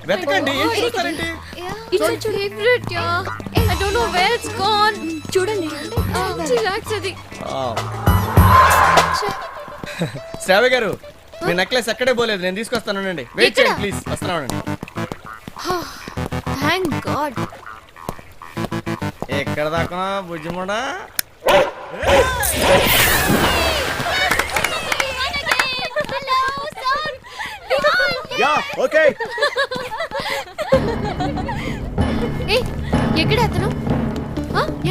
వెతకండి, ఏం చూస్తారండి? It's my favorite, yeah. I don't know where it's gone. చూడండి. Relax అది. శ్రావ్య గారు, మీ నెక్లెస్ ఎక్కడే పోలేదు, నేను తీసుకొస్తానండి. వెయిట్ చేయండి ప్లీజ్, వస్తున్నానండి. Thank God. ఎక్కడ దాకా బుజ్జిమోడా? Yeah okay. ఏ ఎక్కడ అతను?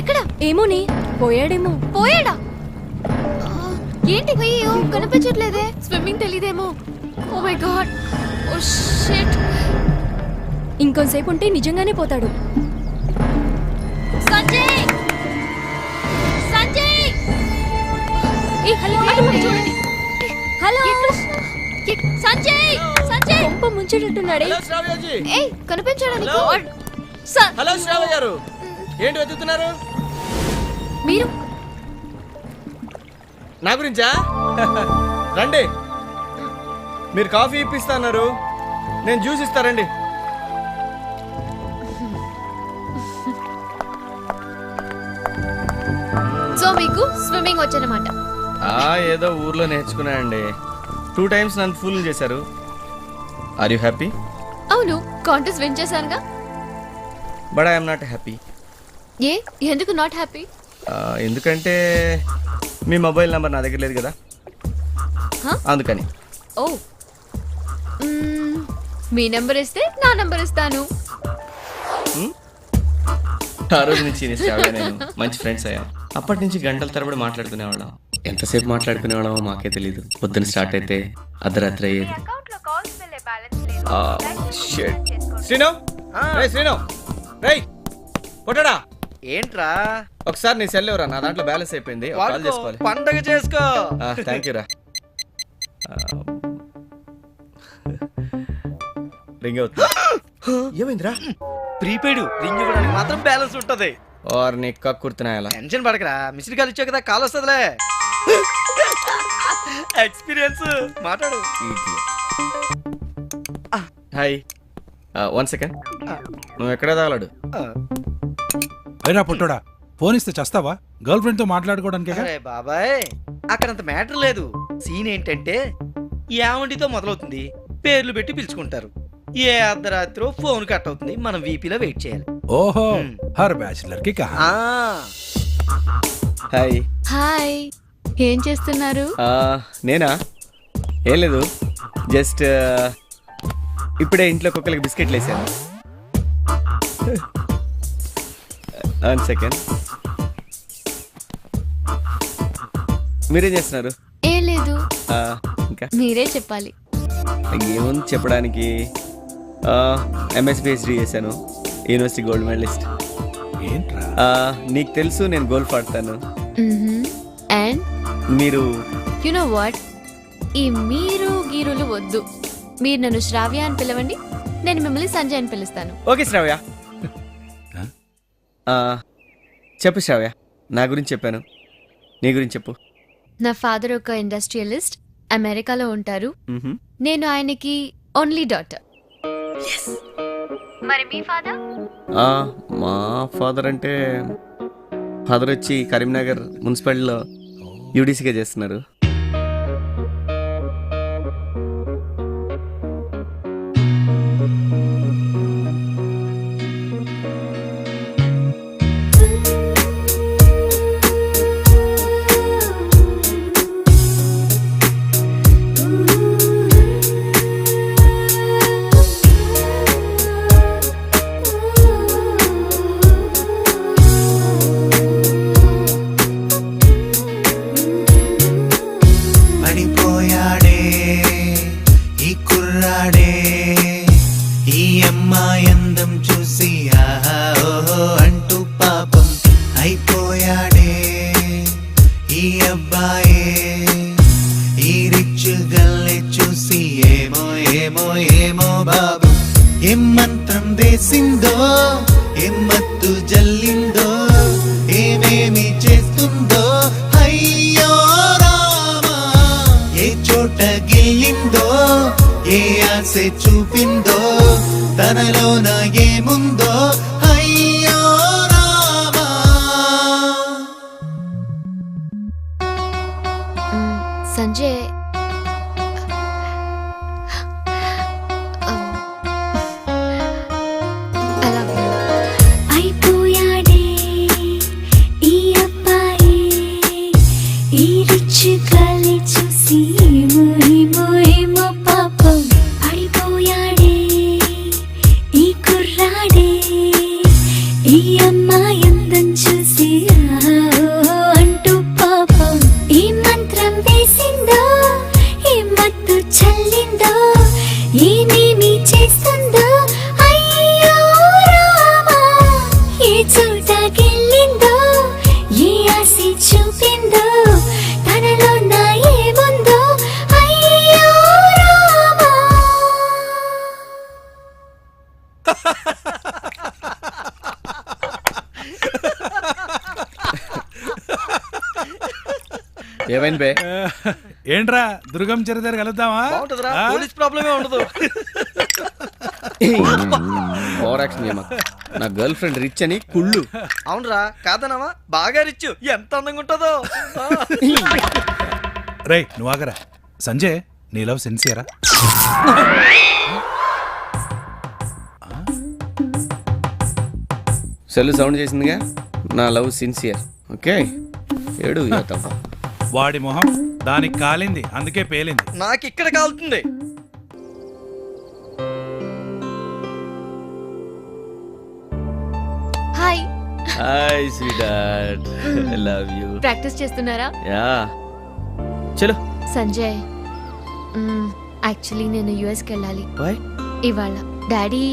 ఎక్కడ? ఏమోని, పోయాడేమో. పోయాడా? ఏంటి అయ్యో కనిపించట్లేదే. స్విమ్మింగ్ తెలీదేమో. Oh my god, oh shit. ఇంకొంతసేపు ఉంటే నిజంగానే పోతాడు. సంజయ్, సంజయ్. ఏ హలో చూడండి. హలో సంజయ్, సంజయ్. కొంప ముంచేటట్టున్నాడే. హలో శ్రావ్యజీ. ఏ కనిపించాడా నీకు? హలో శ్రావ్య గారు, ఏంటి వెతుకుతున్నారు? మీరు నా గురించా? రండి, మీరు కాఫీ ఇప్పిస్తున్నారు, నేను జ్యూస్ ఇస్తారండి. సో మీకు స్విమ్మింగ్ వచ్చనమాట? ఏదో ఊర్లో నేర్చుకున్నా అండి. 2 times నన్ను ఫుల్ చేశారు. Are you happy? అవును, కాంటెస్ట్ విన్ చేశానుగా. But I'm not happy. ఏ ఎందుకు నాట్ హ్యాపీ? ఎందుకంటే మీ మొబైల్ నెంబర్ నా దగ్గర లేదు కదా, అందుకని. ఓ, మీ నెంబర్ ఇస్తే నా నెంబర్ ఇస్తాను. ఆ రోజు నుంచి నేను మంచి ఫ్రెండ్స్ అయ్యాం. అప్పటి నుంచి గంటల తరబడి మాట్లాడుకునేవాళ్ళం. ఎంతసేపు మాట్లాడుకునేవాళ్ళమో మాకే తెలీదు. పొద్దున స్టార్ట్ అయితే అర్ధరాత్రి అయ్యేది. శ్రీను, శ్రీను, రేయ్ కొట్టడా. ఏంట్రా? ఒకసారి నీ సెల్ ఎవరా, నా దాంట్లో బ్యాలెన్స్ అయిపోయింది, కాల్ చేసుకోవాలి. పండగ చేసుకో. థ్యాంక్ యూ రా. రింగ్ అవుతుంది. ఏమైందిరా? ప్రీపెయిడ్ రింగ్ ఇవ్వడానికి మాత్రం బ్యాలెన్స్ ఉంటది. ఓర్ నీ కక్కుర్తున్నాయలా. టెన్షన్ పడకరా, మిస్డ్ కాల్ ఇచ్చావు కదా, కాల్ వస్తుందిలే. ఎక్స్పీరియన్స్ మాట్లాడు. Hi, 1 second. నువ్వు ఎక్కడే తగలడు? అయినా పుట్టోడా, ఫోన్ ఇస్తే చస్తావా? గర్ల్ ఫ్రెండ్ తో మాట్లాడుకోవడానికి. అరే బాబాయ్, అక్కడంత మ్యాటర్ లేదు. సీన్ ఏంటంటే యావండితో మొదలవుతుంది, పేర్లు పెట్టి పిలుచుకుంటారు. ఏ అర్ధరాత్రి ఫోన్ కట్ అవుతుంది, మనం వీపీలో వెయిట్ చేయాలి. ఓహో, హర్ బ్యాచిలర్ కి కహా. హాయ్. హాయ్, ఏం చేస్తున్నారు? నేనా? ఏం లేదు, జస్ట్ ఇప్పుడే ఇంట్లో కుక్కలకి బిస్కెట్లు వేసాను. 1 second. మీరేం చేస్తున్నారు? ఏం లేదు, ఇంకా మీరే చెప్పాలి. ఏముంది చెప్పడానికి, ఎంఎస్ పిహెచ్డి చేశాను, యూనివర్సిటీ గోల్డ్ మెడలిస్ట్. ఏంట్రా? నీకు తెలుసు నేను గోల్ఫ్ ఆడతాను. అండ్ మీరు యు నో వాట్, ఈ మీరు గీరులు వద్దు. మీరు నన్ను శ్రావ్య అని పిలవండి, నేను మిమ్మల్ని సంజయ్ అని పిలుస్తాను. ఓకే శ్రావ్య. చెప్పు శ్రావ్య, నా గురించి చెప్పాను, నీ గురించి చెప్పు. నా ఫాదర్ ఒక ఇండస్ట్రియలిస్ట్, అమెరికాలో ఉంటారు. నేను ఆయనకి ఓన్లీ డాటర్. మరి మీ ఫాదర్? మా ఫాదర్ అంటే ఫాదర్ వచ్చి కరీంనగర్ మున్సిపాలిటీలో యూడీసీగా చేస్తున్నారు. రొమాన్సే చూపిందో తనలోన ఏముందో అయ్యో Rama. Sanjay I love you. అయిపోయాడే ఈ అబ్బాయి ఈ రిచ్ గలి చూసి ఏమో పాపం పడిపోయాడే ఈ కుర్రాడే ఈ అమ్మాయి అందం చూసి అంటూ పాపం ఈ మంత్రం వేసిందో ఈ మత్తు చల్లిందో ఏమేమి చేస్తుందో అయ్యో రామా. ఏ చోటకెళ్ళిందో ఏ ఆశ చూపిందో తనలో నా ఏముందో అయ్యో రామా. ఏమైంది బే? ఏంట్రా దుర్గం చరిత్ర కలుద్దామా? బాగుంటుందిరా, ఆ? పోలీస్ ప్రాబ్లమే ఉండదు. ఓవర్ యాక్షన్ చేయమాకు. నా గర్ల్ ఫ్రెండ్ రిచ్ అని కుళ్ళు. అవునరా, కాదనవా? బాగా రిచ్, ఎంత అందంగా ఉంటుందో. రేయ్ నువ్వు ఆగరా. సంజయ్ నీ లవ్ సిన్సియరా? సెల్ సౌండ్ చేసిందిగా, నా లవ్ సిన్సియర్. ఓకే ఏడు తప్ప. వాడి మొహం దానికి కాలింది, అందుకే పేలింది. నాకు ఇక్కడ కాలుతుంది. Hi, hi sweet I love you. Practice చేస్తున్నారా? యా చలో. సంజయ్ యాక్చువల్లీ నేను యుఎస్కి వెళ్ళాలి బాయ్. ఇవాళ. డాడీ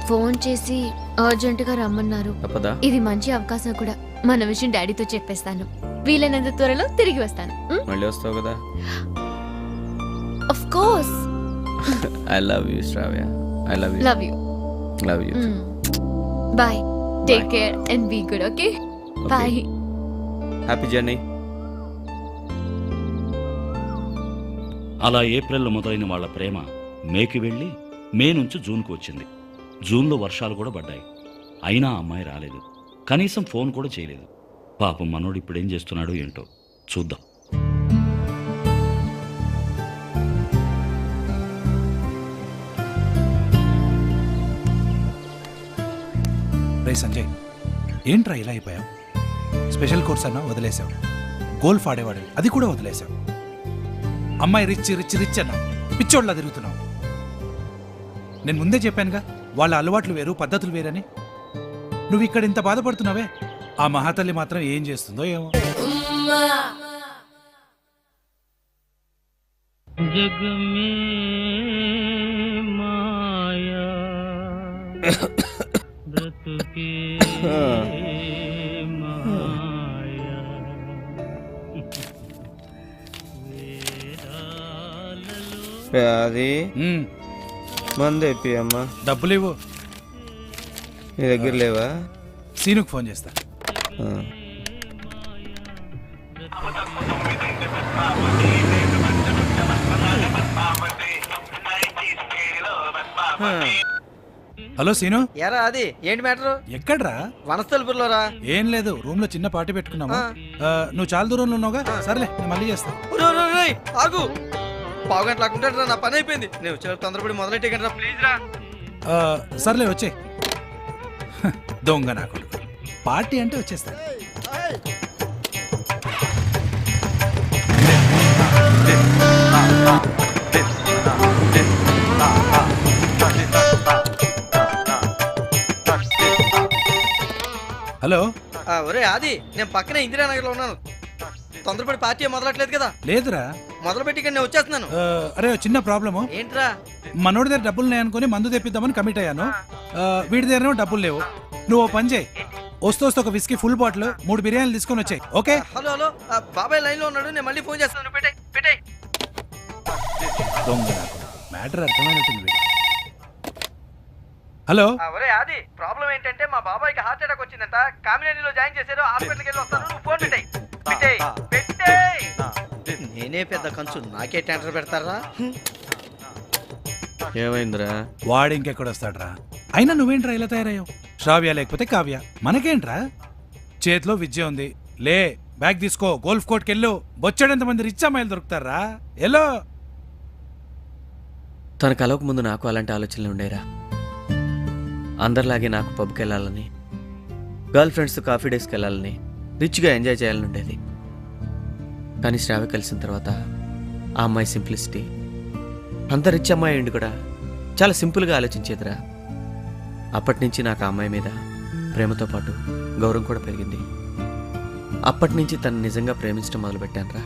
ఫోన్ చేసి అర్జెంటుగా రమ్మన్నారు. తప్పదా? ఇది మంచి అవకాశం కూడా. మన విషయం డాడీతో చెప్పేస్తాను. వీలైనంత త్వరలో తిరిగి వస్తాను. మళ్ళీ వస్తావు కదా? Of course. I love you Shravya. I love you. Love you. Love you. Bye. Take care and be good. Okay bye. Happy journey. అలా ఏప్రిల్లో మొదలైన వాళ్ళ ప్రేమ మేకి వెళ్ళి మే నుంచి జూన్కు వచ్చింది. జూన్లో వర్షాలు కూడా పడ్డాయి. అయినా ఆ అమ్మాయి రాలేదు. కనీసం ఫోన్ కూడా చేయలేదు. పాపం మనోడు ఇప్పుడు ఏం చేస్తున్నాడో ఏంటో చూద్దాం. రే సంజయ్ ఏంట్రా ఇలా అయిపోయావు? స్పెషల్ కోర్స్ అన్నా వదిలేసావు, గోల్ఫ్ ఆడేవాడు అది కూడా వదిలేసావు. అమ్మాయి రిచ్ రిచ్ రిచ్ అన్నా పిచ్చోడ్లా తిరుగుతున్నావు. నేను ముందే చెప్పానుగా వాళ్ళ అలవాట్లు వేరు పద్ధతులు వేరని. నువ్వు ఇక్కడ ఇంత బాధపడుతున్నావే, ఆ మహాతల్లి మాత్రం ఏం చేస్తుందో ఏమో. అది ఉమ్, మంది అమ్మా. డబ్బులు ఇవ్వు. నీ దగ్గర లేవా? సీనుకు ఫోన్ చేస్తా. హలో సీను. ఎరా అది ఏంటి మ్యాటర్? ఎక్కడ్రా? వనస్థలపురంలోరా. ఏం లేదు, రూమ్ లో చిన్న పార్టీ పెట్టుకున్నాము. నువ్వు చాలా దూరంలో ఉన్నావుగా. సర్లే నేను మళ్ళీ చేస్తా. ఆగు, పావు గంట లాక్కుంటాడు. నా పని అయిపోయింది. నేను వచ్చే తొందరపడి మొదలెట్టే గంట ప్లీజ్ రా. సర్లే వచ్చే. దొంగ నా కొడుకు. పార్టీ అంటే వచ్చేస్తా. హలో. ఒరే ఆది, నేను పక్కనే ఇందిరానగర్ లో ఉన్నాను. తొందరపడి పార్టీ మొదలట్లేదు కదా? లేదురా, మొదలు పెట్టి ఇక్కడ నేను వచ్చేస్తున్నాను. అరే చిన్న ప్రాబ్లము. ఏంట్రా? మనోడి దగ్గర డబ్బులు లేవనుకుని మందు తెప్పిద్దామని కమిట్ అయ్యాను. వీడి దగ్గర డబ్బులు లేవు. నువ్వు ఓ పని చేయి, వస్తూ ఒక విస్కీ ఫుల్ బాటిల్ 3 బిర్యానీలు తీసుకొని వచ్చాయి. ఓకే? హలో హలో, బాబాయ్ లైన్ లో ఉన్నాడు. నేను మళ్ళీ ఫోన్ చేస్తాను. పెట్టాయి. దొంగ నాకు మ్యాటర్ అర్థమైనట్టుంది వీడు. హలో. ఒరే ఆది, ప్రాబ్లం ఏంటంటే మా బాబాయ్కి హార్ట్ అటాక్ వచ్చిందంట. కామినేనిలో జాయిన్ చేశారు. హాస్పిటల్కి వెళ్ళి వస్తాను. నువ్వు ఫోన్ పెట్టేయ్. నేనే పెద్ద కంచు, నాకే టెండర్ పెడతారా? ఏమైందిరా? వాడు ఇంకెక్కడొస్తాడ్రా? అయినా నువ్వేంట్రా ఇలా తయారయ్యావు? శ్రావ్య లేకపోతే కావ్య, మనకేంట్రా? చేతిలో విద్య ఉంది, లే బ్యాగ్ తీసుకో, గోల్ఫ్ కోర్ట్కి వెళ్ళు. బొచ్చాడంత మంది రిచ్ అమ్మాయిలు దొరుకుతారా? ఎల్లో. తన కలవక ముందు నాకు అలాంటి ఆలోచనలు ఉండేరా. అందరిలాగే నాకు పబ్కి వెళ్ళాలని, గర్ల్ ఫ్రెండ్స్తో కాఫీ డేస్కి వెళ్ళాలని, రిచ్గా ఎంజాయ్ చేయాలని ఉండేది. కానీ శ్రావ్య కలిసిన తర్వాత ఆ అమ్మాయి సింప్లిసిటీ, అంత రిచ్ అమ్మాయి ఉండి కూడా చాలా సింపుల్గా ఆలోచించేదిరా. అప్పటి నుంచి నాకు ఆ అమ్మాయి మీద ప్రేమతో పాటు గౌరవం కూడా పెరిగింది. అప్పటి నుంచి తను నిజంగా ప్రేమించడం మొదలుపెట్టానురా.